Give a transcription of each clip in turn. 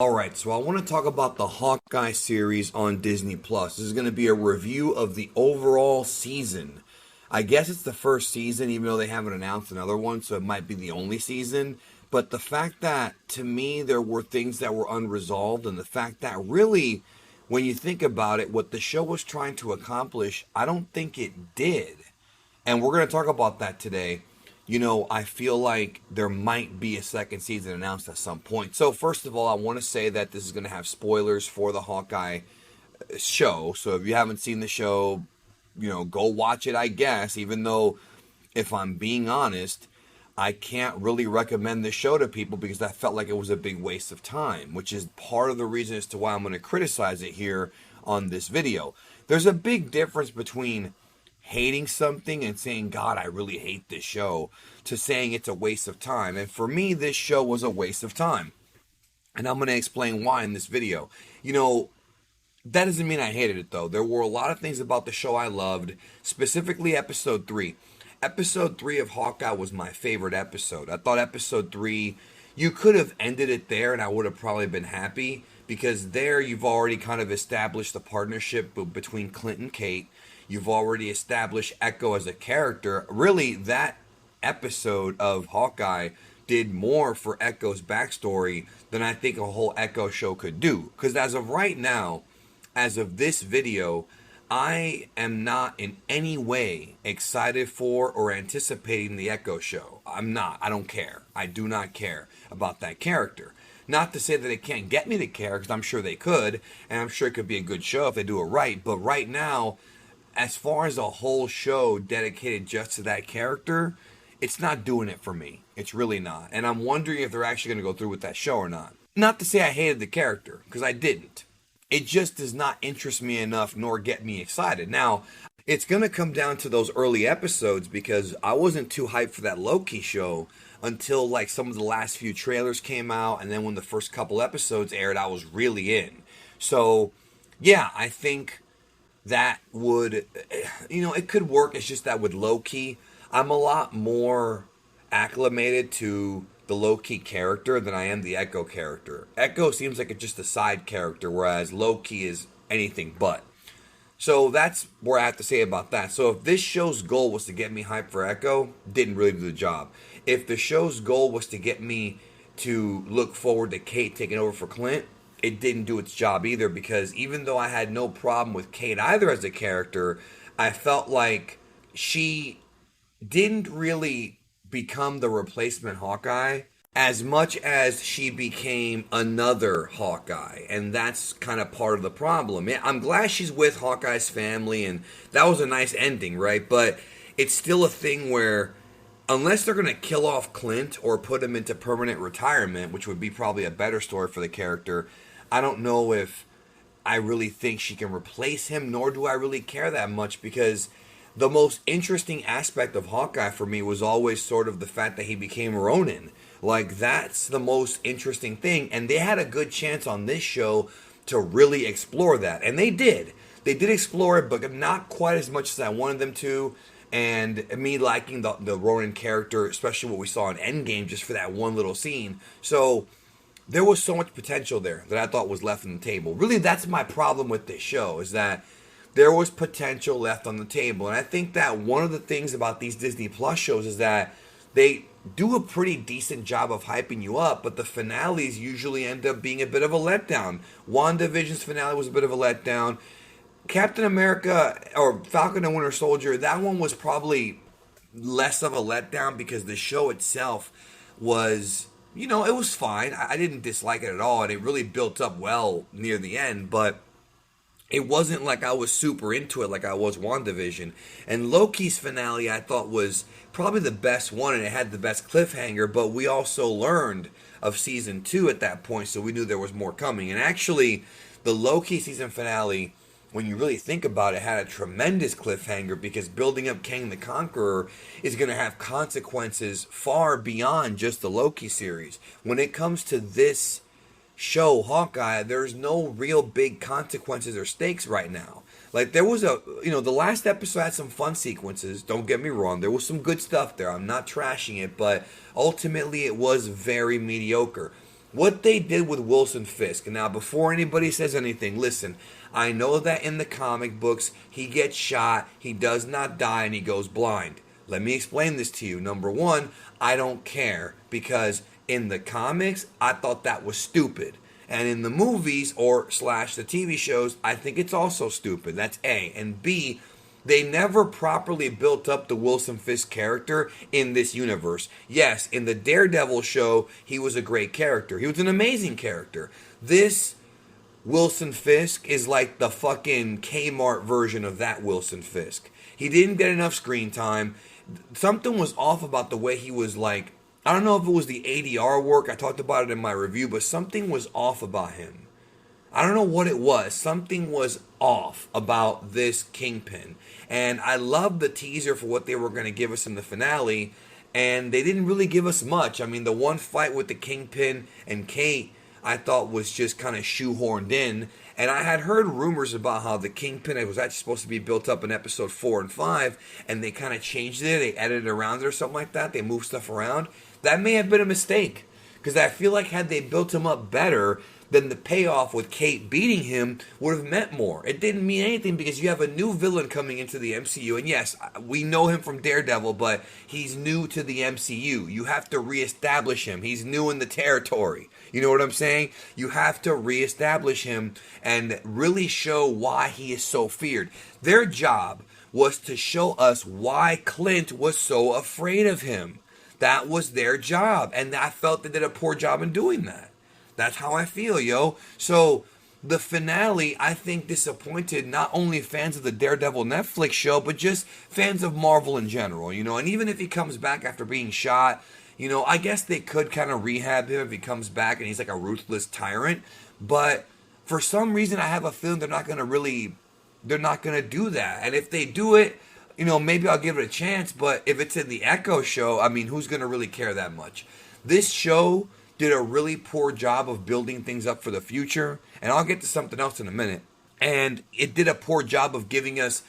Alright, so I want to talk about the Hawkeye series on Disney Plus. This is going to be a review of the overall season. I guess it's the first season, even though they haven't announced another one, so it might be the only season. But the fact that, to me, there were things that were unresolved, and the fact that really, when you think about it, what the show was trying to accomplish, I don't think it did. And we're going to talk about that today. I feel like there might be a second season announced at some point. So, first of all, I want to say that this is going to have spoilers for the Hawkeye show. So, if you haven't seen the show, go watch it, I guess. Even though, if I'm being honest, I can't really recommend this show to people because I felt like it was a big waste of time, which is part of the reason as to why I'm going to criticize it here on this video. There's a big difference between hating something and saying, God, I really hate this show, to saying it's a waste of time. And for me, this show was a waste of time. And I'm going to explain why in this video. That doesn't mean I hated it, though. There were a lot of things about the show I loved, specifically episode 3. Episode 3 of Hawkeye was my favorite episode. I thought episode 3, you could have ended it there and I would have probably been happy, because there you've already kind of established the partnership between Clint and Kate. You've already established Echo as a character. Really, that episode of Hawkeye did more for Echo's backstory than I think a whole Echo show could do. Because as of right now, as of this video, I am not in any way excited for or anticipating the Echo show. I'm not. I don't care. I do not care about that character. Not to say that they can't get me to care, because I'm sure they could, and I'm sure it could be a good show if they do it right. But right now, as far as a whole show dedicated just to that character, it's not doing it for me. It's really not. And I'm wondering if they're actually going to go through with that show or not. Not to say I hated the character, because I didn't. It just does not interest me enough nor get me excited. Now, it's going to come down to those early episodes, because I wasn't too hyped for that Loki show until like some of the last few trailers came out, and then when the first couple episodes aired, I was really in. So, yeah, I think that would, it could work. It's just that with Loki, I'm a lot more acclimated to the Loki character than I am the Echo character. Echo seems like it's just a side character, whereas Loki is anything but. So that's what I have to say about that. So if this show's goal was to get me hyped for Echo, didn't really do the job. If the show's goal was to get me to look forward to Kate taking over for Clint, it didn't do its job either, because even though I had no problem with Kate either as a character, I felt like she didn't really become the replacement Hawkeye as much as she became another Hawkeye. And that's kind of part of the problem. Yeah, I'm glad she's with Hawkeye's family, and that was a nice ending, right? But it's still a thing where, unless they're going to kill off Clint or put him into permanent retirement, which would be probably a better story for the character, I don't know if I really think she can replace him, nor do I really care that much, because the most interesting aspect of Hawkeye for me was always sort of the fact that he became Ronin. Like, that's the most interesting thing, and they had a good chance on this show to really explore that, and they did. They did explore it, but not quite as much as I wanted them to. And me liking the Ronin character, especially what we saw in Endgame, just for that one little scene. So there was so much potential there that I thought was left on the table. Really, that's my problem with this show, is that there was potential left on the table. And I think that one of the things about these Disney Plus shows is that they do a pretty decent job of hyping you up, but the finales usually end up being a bit of a letdown. WandaVision's finale was a bit of a letdown. Captain America, or Falcon and Winter Soldier, that one was probably less of a letdown, because the show itself was, it was fine. I didn't dislike it at all, and it really built up well near the end, but it wasn't like I was super into it like I was WandaVision. And Loki's finale, I thought, was probably the best one, and it had the best cliffhanger, but we also learned of season 2 at that point, so we knew there was more coming. And actually, the Loki season finale, when you really think about it, had a tremendous cliffhanger, because building up Kang the Conqueror is going to have consequences far beyond just the Loki series. When it comes to this show, Hawkeye, there's no real big consequences or stakes right now. Like, there was the last episode had some fun sequences, don't get me wrong, there was some good stuff there, I'm not trashing it, but ultimately it was very mediocre. what they did with Wilson Fisk. Now, before anybody says anything, listen, I know that in the comic books, he gets shot, he does not die, and he goes blind. Let me explain this to you. Number one, I don't care, because in the comics, I thought that was stupid. And in the movies or slash the TV shows, I think it's also stupid. That's A. And B, they never properly built up the Wilson Fisk character in this universe. Yes, in the Daredevil show, he was a great character. He was an amazing character. This Wilson Fisk is like the fucking Kmart version of that Wilson Fisk. He didn't get enough screen time. Something was off about the way he was like, I don't know if it was the ADR work, I talked about it in my review, but something was off about him. I don't know what it was. Something was off about this Kingpin. And I loved the teaser for what they were going to give us in the finale. And they didn't really give us much. I mean, the one fight with the Kingpin and Kate, I thought was just kind of shoehorned in. And I had heard rumors about how the Kingpin was actually supposed to be built up in episode 4 and 5. And they kind of changed it. They edited around it or something like that. They moved stuff around. That may have been a mistake. Because I feel like had they built him up better, then the payoff with Kate beating him would have meant more. It didn't mean anything because you have a new villain coming into the MCU. And yes, we know him from Daredevil, but he's new to the MCU. You have to reestablish him. He's new in the territory. You know what I'm saying? You have to reestablish him and really show why he is so feared. Their job was to show us why Clint was so afraid of him. That was their job. And I felt they did a poor job in doing that. That's how I feel, yo. So the finale, I think, disappointed not only fans of the Daredevil Netflix show, but just fans of Marvel in general, you know. And even if he comes back after being shot, you know, I guess they could kind of rehab him if he comes back and he's like a ruthless tyrant. But for some reason, I have a feeling they're not going to do that. And if they do it, you know, maybe I'll give it a chance. But if it's in the Echo show, I mean, who's going to really care that much? This show did a really poor job of building things up for the future, and I'll get to something else in a minute. And it did a poor job of giving us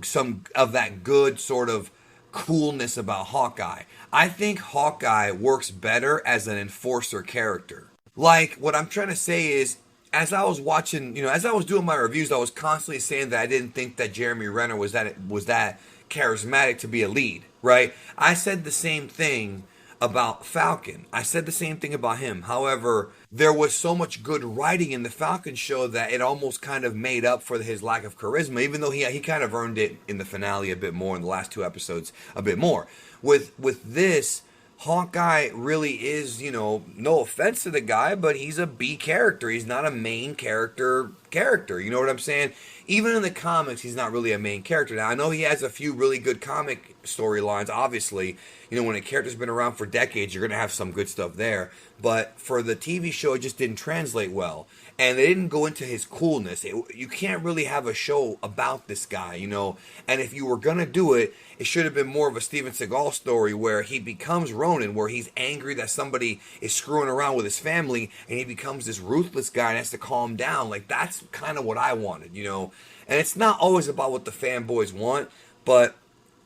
some of that good sort of coolness about Hawkeye. I think Hawkeye works better as an enforcer character. Like, what I'm trying to say is, as I was watching, you know, as I was doing my reviews, I was constantly saying that I didn't think that Jeremy Renner was that charismatic to be a lead, right? I said the same thing about Falcon. I said the same thing about him. However, there was so much good writing in the Falcon show that it almost kind of made up for his lack of charisma, even though he kind of earned it in the finale a bit more, in the last 2 episodes a bit more. With this, Hawkeye really is, you know, no offense to the guy, but he's a B character. He's not a main character. You know what I'm saying? Even in the comics, he's not really a main character. Now, I know he has a few really good comic storylines, obviously. You know, when a character's been around for decades, you're going to have some good stuff there. But for the TV show, it just didn't translate well. And they didn't go into his coolness. You can't really have a show about this guy, you know. And if you were going to do it, it should have been more of a Steven Seagal story where he becomes Ronin, where he's angry that somebody is screwing around with his family, and he becomes this ruthless guy and has to calm down. Like, that's kind of what I wanted, you know. And it's not always about what the fanboys want, but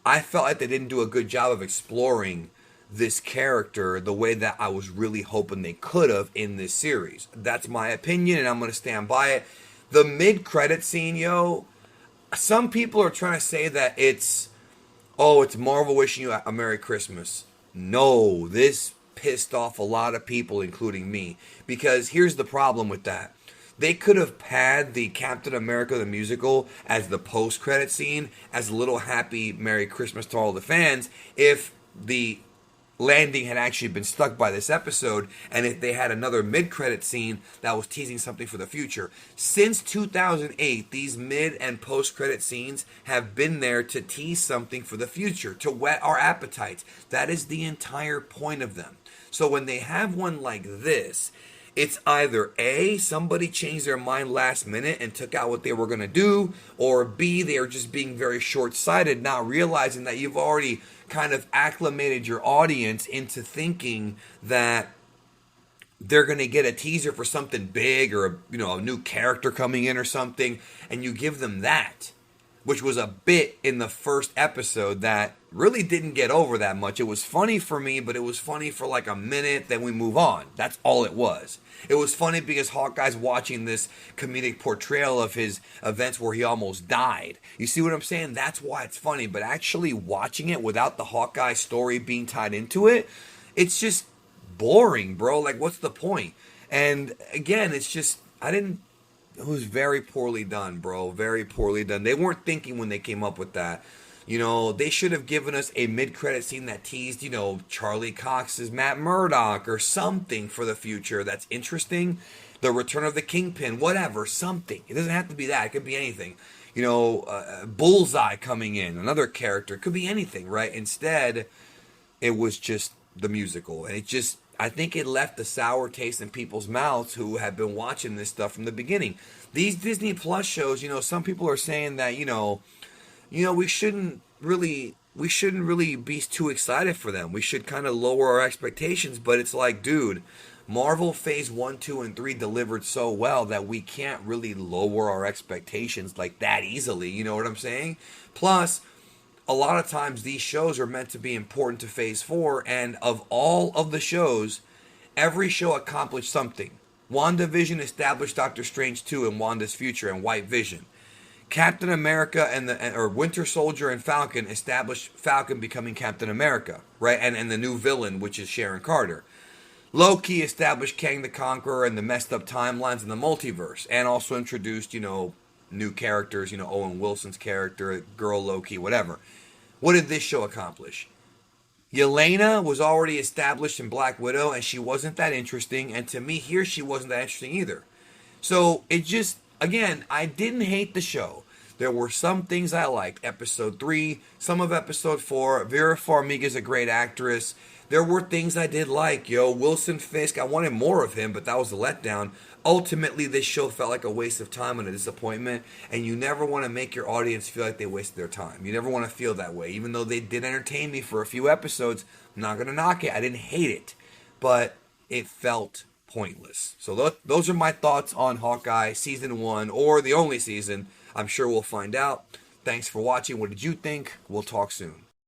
I felt like they didn't do a good job of exploring this character the way that I was really hoping they could have in this series. That's my opinion, and I'm going to stand by it. The mid-credit scene, yo, some people are trying to say that it's Marvel wishing you a Merry Christmas. No, this pissed off a lot of people, including me, because here's the problem with that. They could have had the Captain America the musical as the post-credit scene as a little happy Merry Christmas to all the fans if the landing had actually been stuck by this episode, and if they had another mid-credit scene that was teasing something for the future. Since 2008, these mid and post-credit scenes have been there to tease something for the future, to whet our appetites. That is the entire point of them. So when they have one like this, it's either A, somebody changed their mind last minute and took out what they were going to do, or B, they are just being very short-sighted, not realizing that you've already kind of acclimated your audience into thinking that they're going to get a teaser for something big or, you know, a new character coming in or something, and you give them that. which was a bit in the first episode that really didn't get over that much. It was funny for me, but it was funny for like a minute, then we move on. That's all it was. It was funny because Hawkeye's watching this comedic portrayal of his events where he almost died. You see what I'm saying? That's why it's funny, but actually watching it without the Hawkeye story being tied into it, it's just boring, bro. Like, what's the point? And again, it's just, it was very poorly done, bro. Very poorly done. They weren't thinking when they came up with that. You know, they should have given us a mid-credit scene that teased, you know, Charlie Cox's Matt Murdock or something for the future that's interesting. The return of the Kingpin, whatever, something. It doesn't have to be that. It could be anything. You know, Bullseye coming in, another character. It could be anything, right? Instead, it was just the musical. And it just, I think it left a sour taste in people's mouths who have been watching this stuff from the beginning. These Disney Plus shows, you know, some people are saying that, we shouldn't really be too excited for them. We should kind of lower our expectations, but it's like, dude, Marvel Phase 1, 2, and 3 delivered so well that we can't really lower our expectations like that easily, you know what I'm saying? Plus, a lot of times these shows are meant to be important to Phase 4, and of all of the shows, every show accomplished something. WandaVision established Doctor Strange 2 and Wanda's future and White Vision. Captain America or Winter Soldier and Falcon established Falcon becoming Captain America, right? And the new villain, which is Sharon Carter. Loki established Kang the Conqueror and the messed up timelines in the multiverse, and also introduced, new characters, Owen Wilson's character, Girl Loki, whatever. What did this show accomplish? Yelena was already established in Black Widow, and she wasn't that interesting, and to me here she wasn't that interesting either. So it just, again, I didn't hate the show. There were some things I liked. Episode 3, some of Episode 4. Vera Farmiga's a great actress. There were things I did like. Wilson Fisk, I wanted more of him, but that was a letdown. Ultimately, this show felt like a waste of time and a disappointment, and you never want to make your audience feel like they wasted their time. You never want to feel that way. Even though they did entertain me for a few episodes, I'm not going to knock it. I didn't hate it, but it felt pointless. So those are my thoughts on Hawkeye Season 1, or the only season. I'm sure we'll find out. Thanks for watching. What did you think? We'll talk soon.